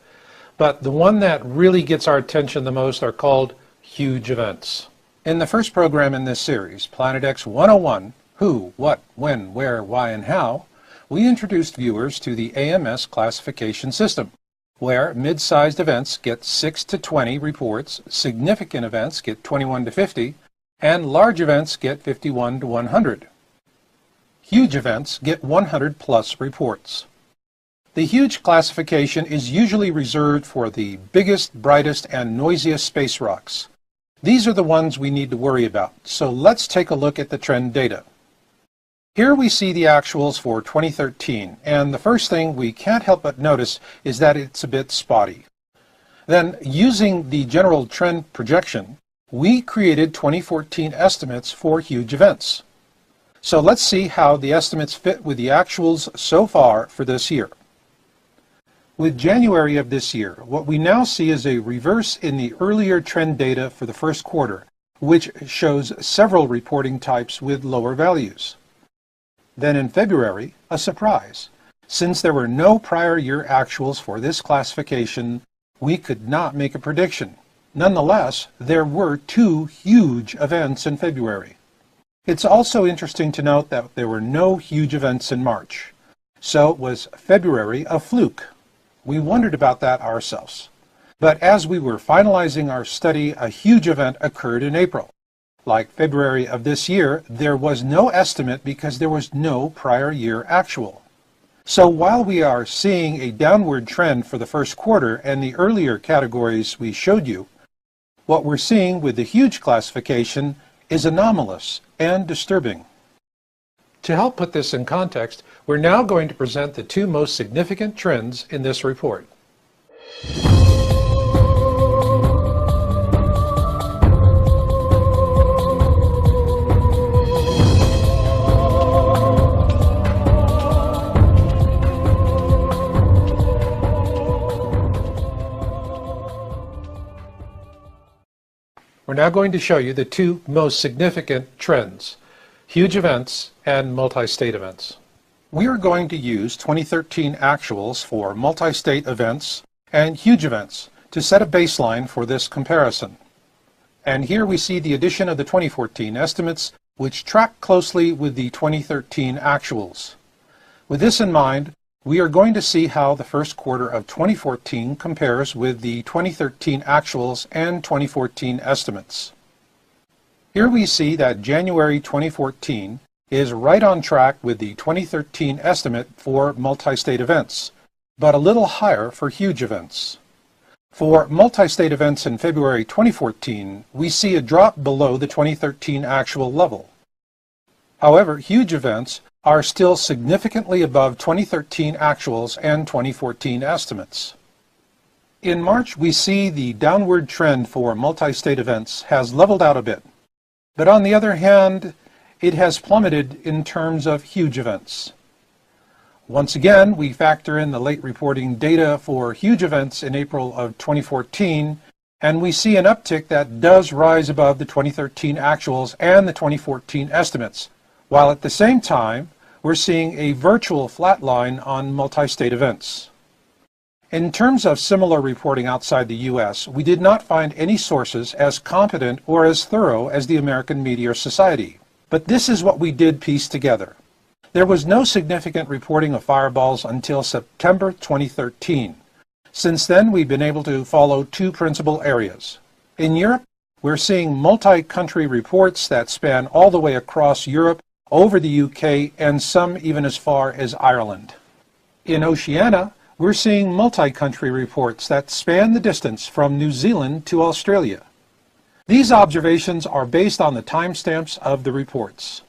but the one that really gets our attention the most are called huge events. In the first program in this series, Planet X 101, Who, What, When, Where, Why, and How, we introduced viewers to the AMS classification system, where mid-sized events get 6 to 20 reports, significant events get 21 to 50, and large events get 51 to 100. Huge events get 100 plus reports. The huge classification is usually reserved for the biggest, brightest, and noisiest space rocks. These are the ones we need to worry about, so let's take a look at the trend data. Here we see the actuals for 2013, and the first thing we can't help but notice is that it's a bit spotty. Then, using the general trend projection, we created 2014 estimates for huge events. So let's see how the estimates fit with the actuals so far for this year. With January of this year, what we now see is a reverse in the earlier trend data for the first quarter, which shows several reporting types with lower values. Then in February, a surprise. Since there were no prior year actuals for this classification, we could not make a prediction. Nonetheless, there were 2 huge events in February. It's also interesting to note that there were no huge events in March. So was February a fluke? We wondered about that ourselves. But as we were finalizing our study, a huge event occurred in April. Like February of this year, there was no estimate because there was no prior year actual. So while we are seeing a downward trend for the first quarter and the earlier categories we showed you, what we're seeing with the huge classification is anomalous and disturbing. To help put this in context, we're now going to present the 2 most significant trends in this report. We're now going to show you the 2 most significant trends, huge events and multi-state events. We are going to use 2013 actuals for multi-state events and huge events to set a baseline for this comparison. And here we see the addition of the 2014 estimates, which track closely with the 2013 actuals. With this in mind, we are going to see how the first quarter of 2014 compares with the 2013 actuals and 2014 estimates. Here we see that January 2014 is right on track with the 2013 estimate for multi-state events, but a little higher for huge events. For multi-state events in February 2014, we see a drop below the 2013 actual level. However, huge events are still significantly above 2013 actuals and 2014 estimates. In March, we see the downward trend for multi-state events has leveled out a bit, but on the other hand, it has plummeted in terms of huge events. Once again, we factor in the late reporting data for huge events in April of 2014, and we see an uptick that does rise above the 2013 actuals and the 2014 estimates, while at the same time, we're seeing a virtual flat line on multi-state events. In terms of similar reporting outside the U.S., we did not find any sources as competent or as thorough as the American Meteor Society. But this is what we did piece together. There was no significant reporting of fireballs until September 2013. Since then, we've been able to follow 2 principal areas. In Europe, we're seeing multi-country reports that span all the way across Europe, over the UK, and some even as far as Ireland. In Oceania, we're seeing multi-country reports that span the distance from New Zealand to Australia. These observations are based on the timestamps of the reports.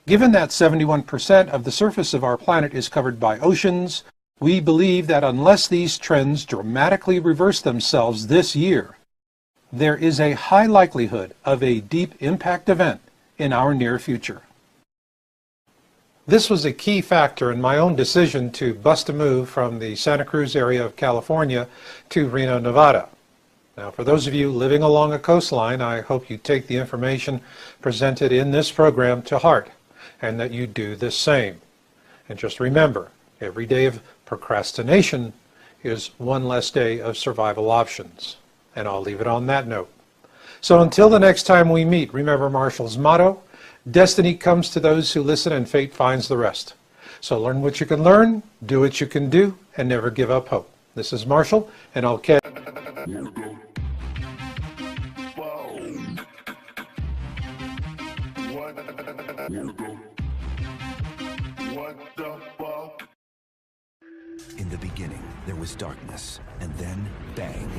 Given that 71% of the surface of our planet is covered by oceans, we believe that unless these trends dramatically reverse themselves this year, there is a high likelihood of a deep impact event in our near future. This was a key factor in my own decision to bust a move from the Santa Cruz area of California to Reno, Nevada. Now, for those of you living along a coastline, I hope you take the information presented in this program to heart, and that you do the same. And just remember, every day of procrastination is one less day of survival options. And I'll leave it on that note. So until the next time we meet, remember Marshall's motto, destiny comes to those who listen and fate finds the rest. So learn what you can learn, do what you can do, and never give up hope. This is Marshall, and I'll catch In the beginning, there was darkness, and then bang,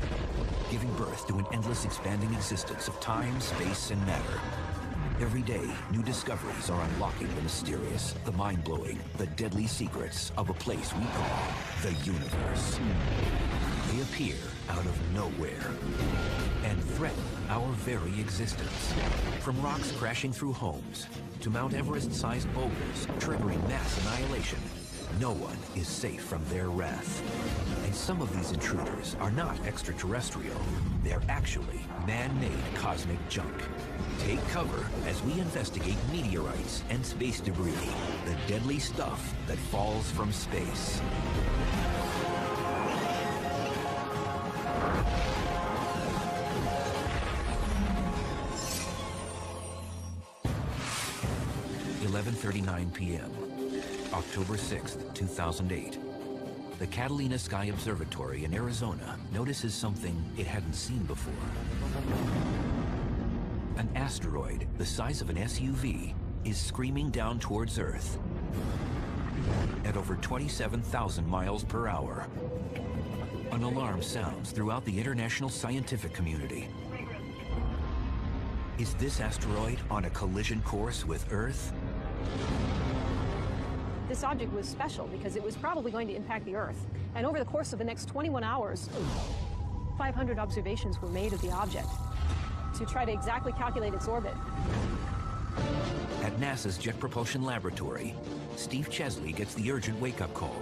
giving birth to an endless expanding existence of time, space, and matter. Every day, new discoveries are unlocking the mysterious, the mind-blowing, the deadly secrets of a place we call the universe. They appear out of nowhere and threaten our very existence. From rocks crashing through homes to Mount Everest-sized boulders triggering mass annihilation, no one is safe from their wrath. And some of these intruders are not extraterrestrial. They're actually man-made cosmic junk. Take cover as we investigate meteorites and space debris, the deadly stuff that falls from space. (11:39 p.m.) October 6th, 2008. The Catalina Sky Observatory in Arizona notices something it hadn't seen before. An asteroid the size of an SUV is screaming down towards Earth at over 27,000 miles per hour. An alarm sounds throughout the international scientific community. Is this asteroid on a collision course with Earth? This object was special because it was probably going to impact the Earth. And over the course of the next 21 hours, 500 observations were made of the object to try to exactly calculate its orbit. At NASA's Jet Propulsion Laboratory, Steve Chesley gets the urgent wake-up call.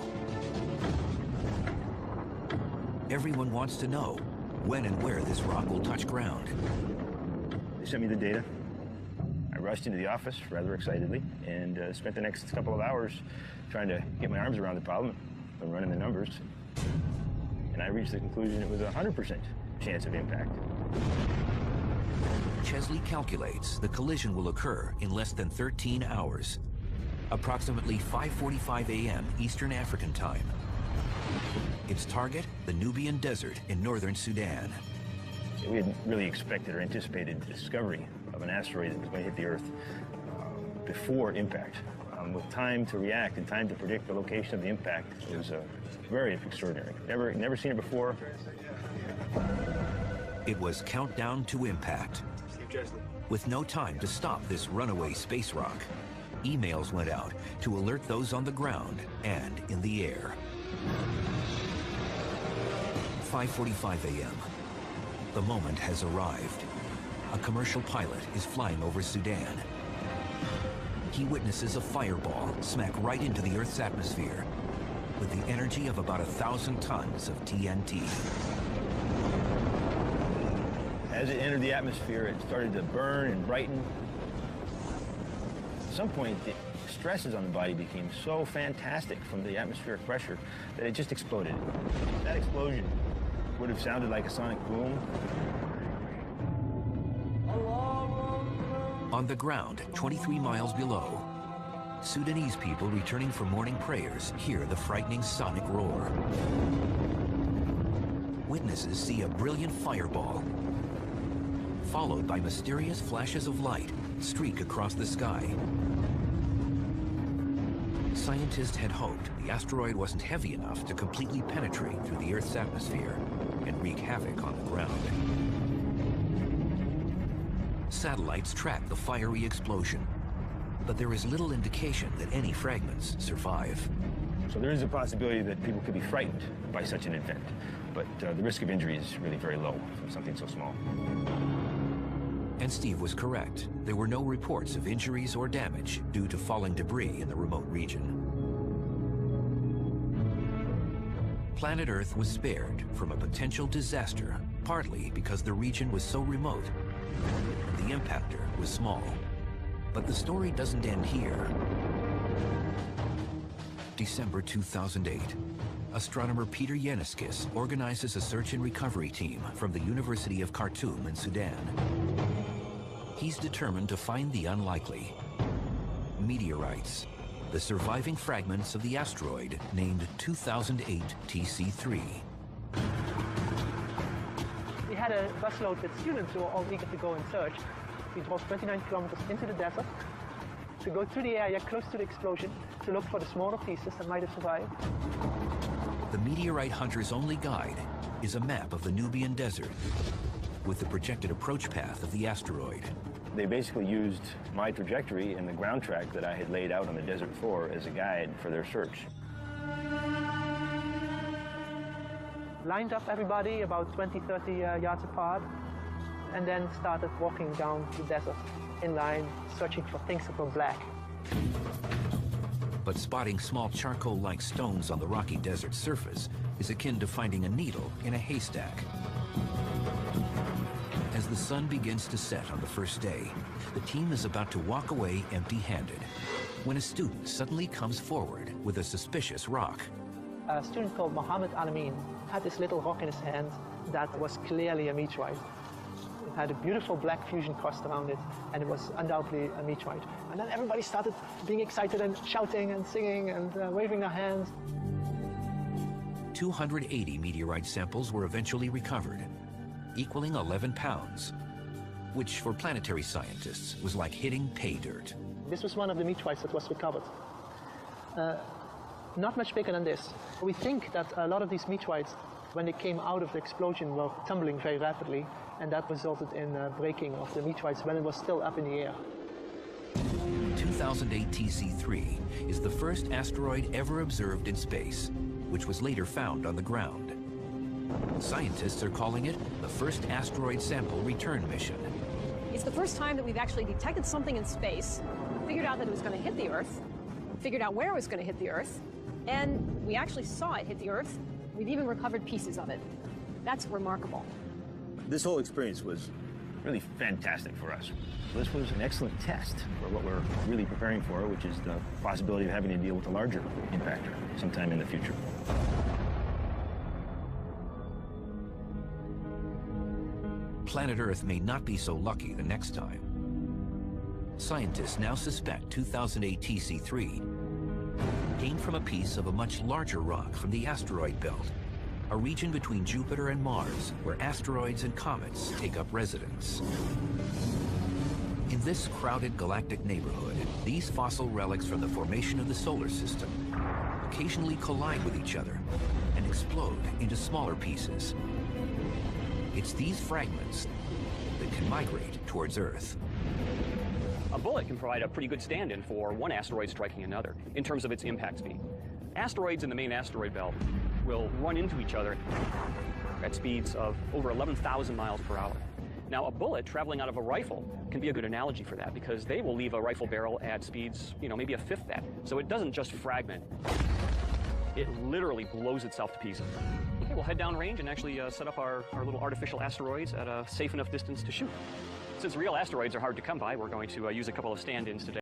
Everyone wants to know when and where this rock will touch ground. They sent me the data. I rushed into the office rather excitedly and spent the next couple of hours trying to get my arms around the problem and running the numbers. And I reached the conclusion it was a 100% chance of impact. Chesley calculates the collision will occur in less than 13 hours, approximately 5:45 a.m. Eastern African Time. Its target, the Nubian Desert in northern Sudan. We hadn't really expected or anticipated the discovery of an asteroid that was going to hit the Earth before impact. With time to react and time to predict the location of the impact, it was very extraordinary. Never seen it before. It was countdown to impact. With no time to stop this runaway space rock, emails went out to alert those on the ground and in the air. 5:45 a.m. The moment has arrived. A commercial pilot is flying over Sudan. He witnesses a fireball smack right into the Earth's atmosphere with the energy of about 1,000 tons of TNT. As it entered the atmosphere, it started to burn and brighten. At some point, the stresses on the body became so fantastic from the atmospheric pressure that it just exploded. That explosion would have sounded like a sonic boom. On the ground, 23 miles below, Sudanese people returning from morning prayers hear the frightening sonic roar. Witnesses see a brilliant fireball, followed by mysterious flashes of light streak across the sky. Scientists had hoped the asteroid wasn't heavy enough to completely penetrate through the Earth's atmosphere and wreak havoc on the ground. Satellites track the fiery explosion, but there is little indication that any fragments survive. So there is a possibility that people could be frightened by such an event, but the risk of injury is really very low for something so small. And Steve was correct. There were no reports of injuries or damage due to falling debris in the remote region. Planet Earth was spared from a potential disaster, partly because the region was so remote and the impactor was small. But the story doesn't end here. December 2008. Astronomer Peter Yeniskis organizes a search and recovery team from the University of Khartoum in Sudan. He's determined to find the unlikely. Meteorites, the surviving fragments of the asteroid named 2008 TC3. We had a busload with students who were all eager to go and search. We drove 29 kilometers into the desert to go to the area close to the explosion to look for the smaller pieces that might have survived. The meteorite hunter's only guide is a map of the Nubian desert with the projected approach path of the asteroid. They basically used my trajectory and the ground track that I had laid out on the desert floor as a guide for their search. Lined up everybody about 20, 30 yards apart, and then started walking down the desert in line, searching for things that were black. But spotting small charcoal-like stones on the rocky desert surface is akin to finding a needle in a haystack. As the sun begins to set on the first day, the team is about to walk away empty-handed when a student suddenly comes forward with a suspicious rock. A student called Mohammed Alamin had this little rock in his hand that was clearly a meteorite. It had a beautiful black fusion crust around it, and it was undoubtedly a meteorite. And then everybody started being excited and shouting and singing and waving their hands. 280 meteorite samples were eventually recovered, equaling 11 pounds, which for planetary scientists was like hitting pay dirt. This was one of the meteorites that was recovered. Not much bigger than this. We think that a lot of these meteorites, when they came out of the explosion, were tumbling very rapidly, and that resulted in breaking of the meteorites when it was still up in the air. 2008 TC3 is the first asteroid ever observed in space, which was later found on the ground. Scientists are calling it the first asteroid sample return mission. It's the first time that we've actually detected something in space, figured out that it was going to hit the Earth, figured out where it was going to hit the Earth, and we actually saw it hit the Earth. We've even recovered pieces of it. That's remarkable. This whole experience was really fantastic for us. This was an excellent test for what we're really preparing for, which is the possibility of having to deal with a larger impactor sometime in the future. Planet Earth may not be so lucky the next time. Scientists now suspect 2008 TC3 came from a piece of a much larger rock from the asteroid belt, a region between Jupiter and Mars where asteroids and comets take up residence. In this crowded galactic neighborhood, these fossil relics from the formation of the solar system occasionally collide with each other and explode into smaller pieces. It's these fragments that can migrate towards Earth. A bullet can provide a pretty good stand-in for one asteroid striking another in terms of its impact speed. Asteroids in the main asteroid belt will run into each other at speeds of over 11,000 miles per hour. Now, a bullet traveling out of a rifle can be a good analogy for that because they will leave a rifle barrel at speeds, maybe a fifth that. So it doesn't just fragment. It literally blows itself to pieces. Okay, we'll head downrange and actually set up our little artificial asteroids at a safe enough distance to shoot. Since real asteroids are hard to come by, we're going to use a couple of stand-ins today.